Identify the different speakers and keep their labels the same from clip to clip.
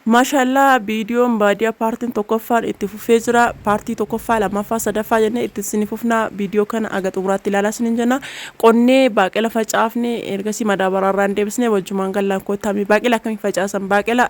Speaker 1: Maashaallah viidiyoon baadiyyaa paartiin tokkoffaan itti fufee jira. Paartii tokkoffaa lammaffaa sadaffaa jennee itti sinifufnaa viidiyoo kana aga xumuraatti ilaalaa sinin jenna. Qonnee baaqela facaafne ergasii madaabararraan deebisnee wajjumaan gallaan koottaami. Baaqela akkamii facaasan? Baaqela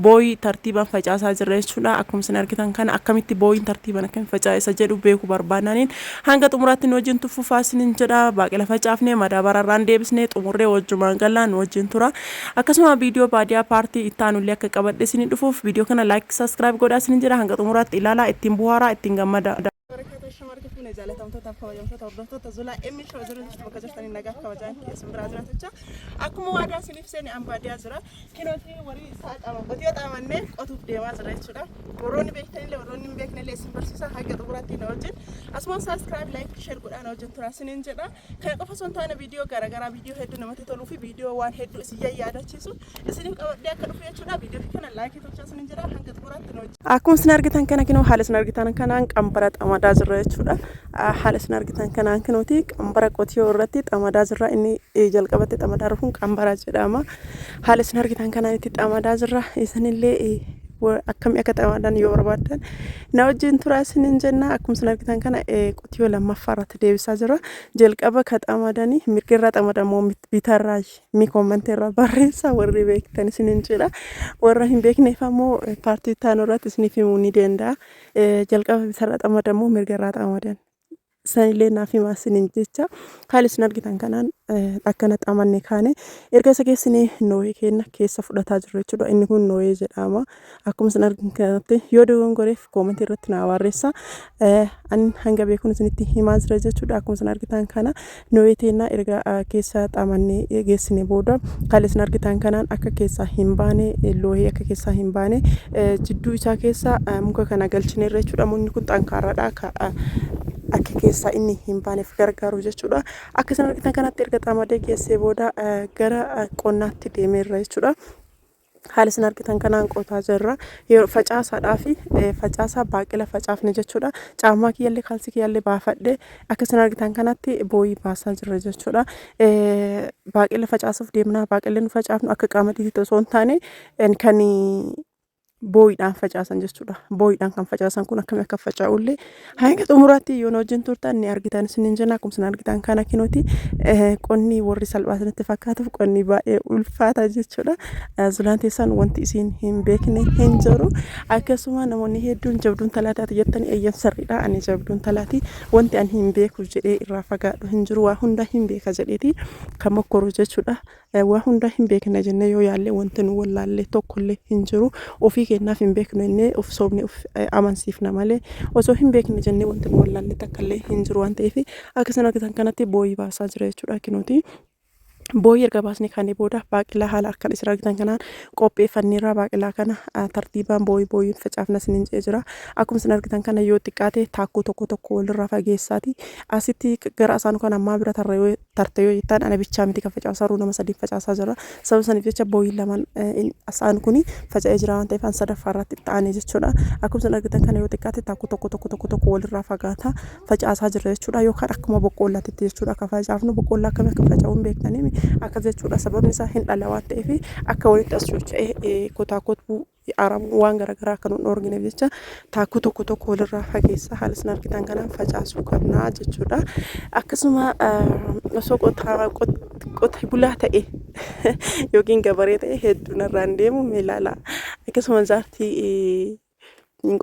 Speaker 1: booyii tartiibaan facaasaa jirra jechuudha. Akkuma isin argitan kana akkamitti booyiin tartiibaan akkamii facaasa jedhu beekuu barbaannaniin hanga xumuraatti nu wajjin tuffufaa sinin jedha. Baaqela facaafne madaabararraan deebisnee xumurree wajjumaan gallaan wajjin tura. Akkasuma viidiyoo baadiyyaa paartii itti aanullee akka qabadhe sinin dhufuuf viidiyoo kana like subscribe godhaa sinin jedha. Hanga xumuraatti ilaalaa ittiin bu'aaraa ittiin gammada. Akkuma waadaa siniif seeni an baadiyyaa jira. Kinootii warii isaa qaba. Qotiyoo xaamannee qotuuf deemaa jira jechuudha. Warroonni beektanillee warroonni hin beeknellee isin barsiisa. Hanga xumuraatti na wajjin asumaan subscribe like share godhaa na wajjin tura sinin jedha. Kana qofa osoo hin taane viidiyoo garaagaraa viidiyoo hedduu namatti toluu fi viidiyoo waan hedduu isin yaadachiisu isiniif qabadhee akka dhufu jechuudha. Viidiyoo kana like tolchaa sinin jedha. Hanga xumuraatti na wajjin. Akkuma isin argitan kana kinoo haala isin argitan kanaan qambara xamadaa jirra jechuudha. Haala isin argitan kanaan kinooti qambara qotiyoo irratti xamadaa jirra. Inni jalqabatti xamadaa rufuun qambara jedhama. Haala isin argitan kanaan itti xamadaa jirra. Isinillee akkamii akka xamadan yoo barbaadan na wajjin tura sinin jenna. Akkuma isin argitan kana qotiyoo lammaffaa irratti deebisaa jira. Jalqaba ka xamadanii mirgirraa xamadan moo bitarraa mi koomentii irraa barreessaa warri beektan sinin jedha. Warra hin beekneef ammoo paartii taanuu irratti isiniif himuu ni danda'a. Jalqaba bitarraa xamadan moo mirgirraa xamadan sanillee naaf himaa sinin jecha. Haala isin argitan kanaan akkana xamanne kaane erga isa keessanii nooyee kenna keessa fudhataa jirra jechuudha. Inni kun nooyee jedhama. Akkuma isin argitan kanatti yoo dogongoreef koomentii irratti naa barreessaa. Ani hanga beekuun isinitti himaa jira jechuudha. Akkuma isin argitan kana nooyee teenna erga keessa xamannee geessine booda haala isin argitan kanaan akka keessaa hin baane looyee akka keessaa hin baane jidduu isaa keessa muka kana galchineerra jechuudha. Mukni kun xankaaraadha. Akka keessaa inni hin baaneef gargaaru jechuudha. Akka isin argitan kanatti erga xamadee geessee booda gara qonnaatti deemeerra jechuudha. Haala isin argitan kanaan qotaa jirra. Yeroo facaasaadhaa fi facaasaa baaqela facaafne jechuudha. Caammaa kiyyallee kaalsii kiyyallee baafadhe akka isin argitan kanatti booyii baasaa jirra jechuudha. Baaqela facaasuuf deemnaa. Baaqelli nu facaafnu akka qamadiitti osoo hin taane kan booyidhaan facaasan jechuudha. Booyidhaan kan facaasan kun akkamii akka faca'ullee hanga xumuraatti yoo wajjin turtan ni argitan sinin jenna. Akkuma isin argitan kana kinooti qonni warri salphaasanitti fakkaatuuf qonni baay'ee ulfaata jechuudha. Zulaan teessan wanti isin hin beekne hin jiru. Akkasuma namoonni hedduun jabduun talaati ati jettanii eeyyan sirriidha. Ani jabduun talaati wanti ani hin beeku jedhee irraa fagaadhu hin jiru. Waa hunda hin beeka jedheeti kan mokkoru jechuudha. Waa hunda hin beekna jennee yoo yaallee wanti nu wallaallee tokkollee hin jiru. Ofii kennaaf hin beeknu innee of soobne of amansiifna malee osoo hin beekne jennee wanti nu wallaallee takkallee hin jiru waan ta'eef akka isin argitan kanatti booyii baasaa jira jechuudha. Kinooti booyii erga baasne kaanii booda baaqelaa haala harkaan isin argitan kanaan qopheeffanneerra. Baaqelaa kana tartiibaan booyii facaafna sinin jira. Akkuma isin argitan kana yoo xiqqaate taakkuu tokko walirraa fageessaati. Asitti gara asaanu kan ammaa bira tarte yoo jettan ana bichaa miti kan facaasaa jiru nama sadii facaasaa jira. Sababa saniif jecha booyii lamaan asaan kuni faca'ee jira waan ta'eef an sadaffaa irratti ta'anii jechuudha. Akkuma isin argitan kana yoo xiqqaate taakkuu tokko walirraa fagaata facaasaa jira jechuudha. Yookaan akkuma boqqollaatti jechuudha. Akka facaafnu boqqollaa akkamii akka faca'u hin beektanii akka jechuudha. Sababni isaa hin dhala waan ta'eef akka walitti as socho'ee kotaa kotuu arabu waan garaagaraa akka nuun orgineef jecha taakkuu tokko walirraa fageessa. Haala isin argitan kanaan facaasuu qabnaa jechuudha. Akkasuma osoo qotee bulaa ta'e yookiin gabaree ta'e hedduun irraan deemu ilaala. Akkasuma jaartii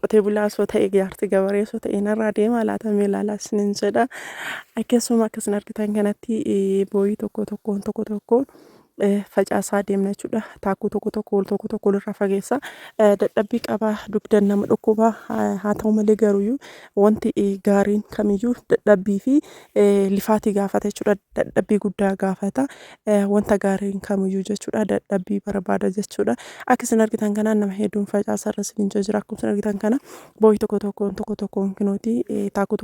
Speaker 1: qotee bulaa osoo ta'e jaartii gabaree osoo ta'e narraa deema laata ilaala sinin jedha. Akkasuma akka isin argitan kanatti booyii tokko facaasaa deemna jechuudha. Taakkuu tokko walirraa fageessa. Dadhabbii qabaa dugdan nama dhukkubaa haa ta'u malee garuu wanti gaariin kamiyyuu dadhabbii fi lifaatii gaafata jechuudha. Dadhabbii guddaa gaafata. Wanta gaariin kamiyyuu jechuudha. Dadhabbii barbaada jechuudha. Akka isin argitan kanaan nama hedduun facaasaa irra sinin jira. Akkuma isin argitan kana booyii tokko kinooti taakkuu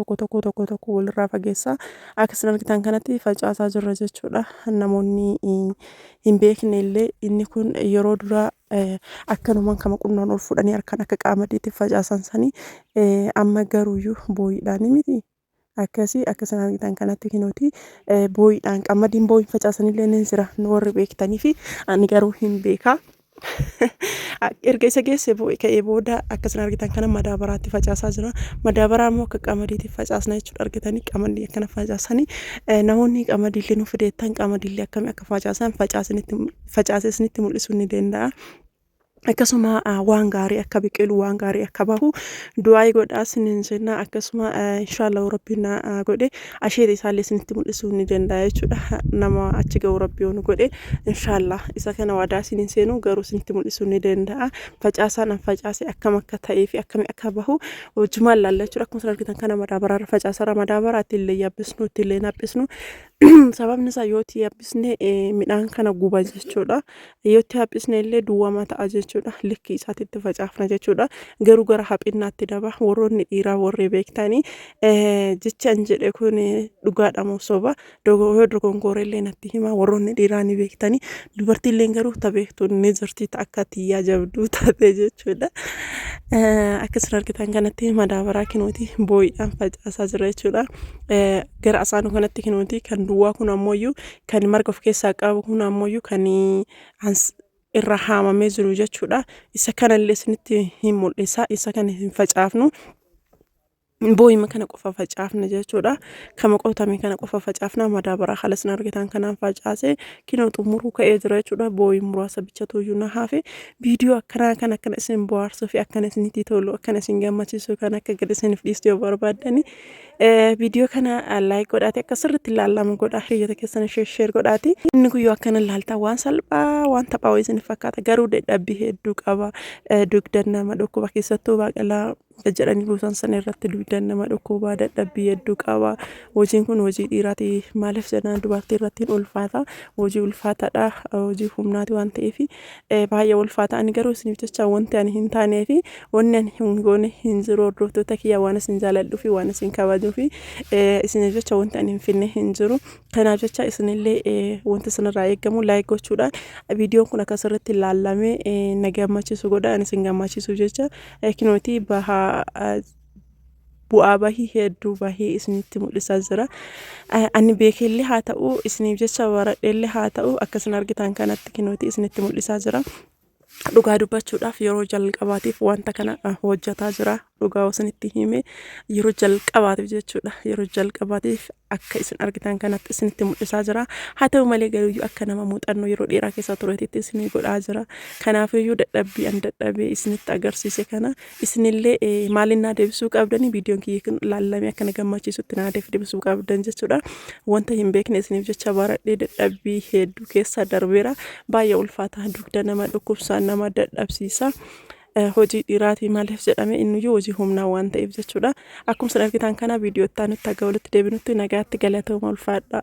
Speaker 1: tokko walirraa fageessa. Akka isin argitan kanatti facaasaa jirra jechuudha. Namoonni hin beekne illee inni kun yeroo dura akkanumaan kama qunnaan ol fudhanii harkaan akka qamadiitti facaasan sanii amma garuuyyuu booyiidhaan miti. Akkasii akka isin argitan kanatti kinooti booyiidhaan qamadiin booyiin facaasanillee ni jira warri beektanii fi ani garuu hin beeka. erga isa geesse ka'ee booda akkasuma argitan kana madaabaraatti facaasaa jira. Madaabaraa immoo akka qamadiitti facaasna jechuudha. Argitanii qamadii akkana facaasanii namoonni qamadii illee nu fideettan qamadii illee akkamii akka facaasan facaasanitti mul'isuu ni danda'a. Akkasuma waan gaarii akka biqilu waan gaarii akka bahu du'aa godhaa sinin jenna. Akkasuma inshallah rabbiin godhe asheeta isaallee sinitti mul'isuu ni danda'a jechuudha. Nama achi ga'u rabbiin godhe inshallah isa kana waadaa sinin seenu garuu sinitti mul'isuu ni danda'a. Facaasaan facaase akkam akka ta'ee fi akkami akka bahu wajjumaan laalla jechuudha. Akkuma argitan kana madaabaraa facaasara madaabaraatti illee yabbisnu itti illee naphisnu. Sababni isaa yooti yabbisne midhaan kana guba jechuudha. Yooti yabbisne illee duwwama ta'a jechuudha. Likki isaatitti facaafna jechuudha. Garuu gara haphinnaatti daba warroonni dhiiraa warri beektanii jechaan jedhe kun dhugaadha moo soba dogongoorellee natti hima warroonni dhiiraa ni beektanii dubartiilleen garuu ta beektuun ni jirti akka tiyyaa jabduu taate jechuudha. Akkasuma argitan kanatti madaabaraa kinooti boo'idhaan facaasaa jira jechuudha. Gara asaanu kanatti kinooti kan duwwaa kun ammoo kan marga of keessaa qabu kun ammoo kan irra haamamee jiru jechuudha. Isa kanallee isinitti hin mul'isa. Isa kana hin facaafnu. Boo'ima kana qofa facaafna jechuudha. Kama qotame kana qofa facaafna madaabaraa halas argitan kanaan facaase kinoo xumuruu ka'ee jira jechuudha. Boo'im muraasa bichatu na hafe viidiyoo akkana isin bohaarsuu fi akkana isinitti tolu akkana isin gammachiisu kan akka gad isiniif dhiistu yoo barbaadani viidiyoo kana like godhaati akka sirriitti ilaalamu godhaa hiriyoota keessan share godhaati. Inni guyyoo akkana ilaalta waan salphaa waan taphaa isiniif fakkaata garuu dadhabbii hedduu qaba. Dugdan nama dhukkuba keessattuu baaqelaa jedhanii buusan sana irratti dugdan nama dhukkubaa dadhabbii hedduu qaba. Hojiin kun hojii dhiiraati maaliif jennaan dubartii irratti ulfaata. Hojii ulfaataadha hojii humnaati waan ta'eef baay'ee ulfaata. Ani garuu isiniif jecha wanti ani hin taanee fi wanni ani hin goone hin jiru. Hordoftoota kiyya waan isin jaaladhuu fi waan isin kabajuu fi isiniif jecha wanti ani hin finne hin jiru. Kanaaf jecha isinillee wanti isinirraa eegamu like gochuudhaan viidiyoon kun akka sirriitti ilaalame na gammachiisu godha. Ani isin gammachiisu jecha kinooti baha bu'aa bahii hedduu bahii isinitti mul'isaa jira. Ani beekellee haa ta'u isiniif jecha baradheellee haa ta'u akkasuma argitan kanatti kinooti isinitti mul'isaa jira. Dhugaa dubbachuudhaaf yeroo jalqabaatiif wanta kana hojjetaa jira. Dhugaa isinitti hime yeroo jalqabaatiif jechuudha. Yeroo jalqabaatiif akka isin argitan kanatti isinitti mul'isaa jira. Haa ta'u malee garuu akka nama muuxannoo yeroo dheeraa keessa tureetitti isinii godhaa jira. Kanaafiyyuu dadhabbii isinitti agarsiise kana isinillee maalinnaa deebisuu qabdanii viidiyoon kiyya kun ilaalame akka na gammachiisutti naa deebisuu qabdan jechuudha. Wanta hin beekne isiniif jecha baradhee dadhabbii hedduu keessa darbeera. Baay'ee ulfaata dugda nama dhukkubsaan nama dadhabsiisa. Hojii dhiiraati maaliif jedhame inniyyuu hojii humnaa waan ta'eef jechuudha. Akkuma argitan kana viidiyoo itti aanutti akka walitti deebinutti nagaatti galatooma ulfaadha.